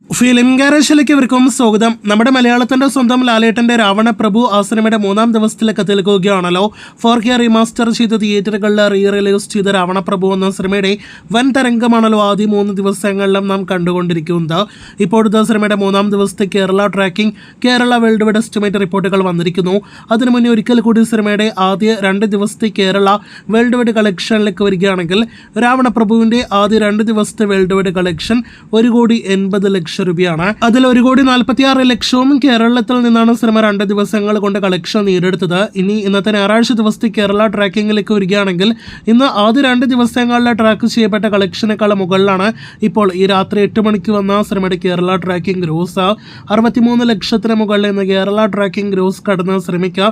Film ഗാരേജിലേക്ക് ഇവർക്കും സ്വാഗതം. നമ്മുടെ മലയാളത്തിന്റെ സ്വന്തം ലാലേട്ടന്റെ രാവണ പ്രഭു ആ സിനിമയുടെ 3-ാം ദിവസത്തിലേക്ക് എത്തിയിരിക്കുകയാണല്ലോ. 4K റീമാസ്റ്റർ ചെയ്ത തിയേറ്ററുകളിൽ റീ റിലീസ് ചെയ്ത രാവണ പ്രഭു എന്ന സിനിമയുടെ വൻ തരംഗമാണല്ലോ ആദ്യ 3 ദിവസങ്ങളിലും നാം കണ്ടുകൊണ്ടിരിക്കുന്നത്. ഇപ്പോഴത്തെ സിനിമയുടെ 3-ാം ദിവസത്തെ Kerala tracking, Kerala world wide estimate റിപ്പോർട്ടുകൾ വന്നിരിക്കുന്നു. അതിനു മുന്നേ ഒരിക്കൽ കൂടി സിനിമയുടെ ആദ്യ 2 ദിവസത്തെ കേരള വേൾഡ് വൈഡ് കളക്ഷനിലേക്ക് വരികയാണെങ്കിൽ രാവണ പ്രഭുവിന്റെ ആദ്യ 2 ദിവസത്തെ വേൾഡ് വൈഡ് കളക്ഷൻ 1,80,00,000 രൂപയാണ്. അതിൽ 1,46,00,000 കേരളത്തിൽ നിന്നാണ് സിനിമ 2 ദിവസങ്ങൾ കൊണ്ട് കളക്ഷൻ നേടിയെടുത്തത്. ഇനി ഇന്നത്തെ ഞായറാഴ്ച ദിവസത്തെ കേരള ട്രാക്കിംഗിലേക്ക് വരികയാണെങ്കിൽ ഇന്ന് ആദ്യ 2 ദിവസങ്ങളിൽ ട്രാക്ക് ചെയ്യപ്പെട്ട കളക്ഷനേക്കാൾ മുകളിലാണ് ഇപ്പോൾ ഈ രാത്രി 8 മണിക്ക് വന്ന സിനിമയുടെ കേരള ട്രാക്കിംഗ് ഗ്രോസ്. 63 ലക്ഷത്തിന് മുകളിൽ ഇന്ന് കേരള ട്രാക്കിംഗ് ഗ്രോസ് കടന്ന സിനിമയ്ക്ക്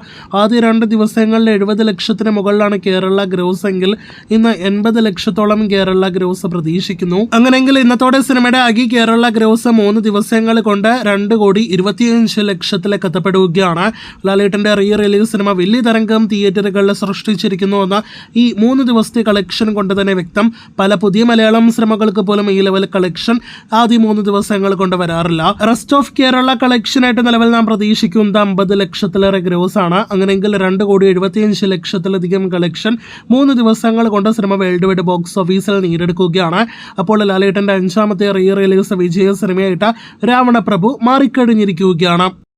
ആദ്യ 2 ദിവസങ്ങളിൽ 70 ലക്ഷത്തിന് മുകളിലാണ് കേരള ഗ്രോസ് എങ്കിൽ ഇന്ന് 80 ലക്ഷത്തോളം കേരള ഗ്രോസ് പ്രതീക്ഷിക്കുന്നു. അങ്ങനെയെങ്കിൽ ഇന്നത്തോടെ സിനിമയുടെ ആകെ കേരള ഗ്രോസ് 3 ദിവസങ്ങൾ കൊണ്ട് 2,25,00,000 എത്തപ്പെടുകയാണ്. ലാലേട്ടന്റെ റീ റിലീസ് സിനിമ വലിയ തരംഗം തിയേറ്ററുകളിൽ സൃഷ്ടിച്ചിരിക്കുന്നു എന്ന ഈ 3 ദിവസത്തെ കളക്ഷൻ കൊണ്ട് തന്നെ വ്യക്തം. പല പുതിയ മലയാളം സിനിമകൾക്ക് പോലും ഈ ലെവൽ കളക്ഷൻ ആദ്യ 3 ദിവസങ്ങൾ കൊണ്ട് വരാറില്ല. റെസ്റ്റ് ഓഫ് കേരള കളക്ഷനായിട്ട് നിലവിൽ നാം പ്രതീക്ഷിക്കുന്നത് 50 ലക്ഷത്തിലേറെ ഗ്രോസ് ആണ്. അങ്ങനെയെങ്കിൽ 2,75,00,000 കളക്ഷൻ 3 ദിവസങ്ങൾ കൊണ്ട് സിനിമ വേൾഡ് വൈഡ് ബോക്സ് ഓഫീസിൽ നേടിയെടുക്കുകയാണ്. അപ്പോൾ ലാലേട്ടന്റെ 5ാമത്തെ റീ റിലീസ് വിജയ സിനിമയായിട്ട് രാവണ പ്രഭു മാറിക്കഴിഞ്ഞിരിക്കുകയാണ്.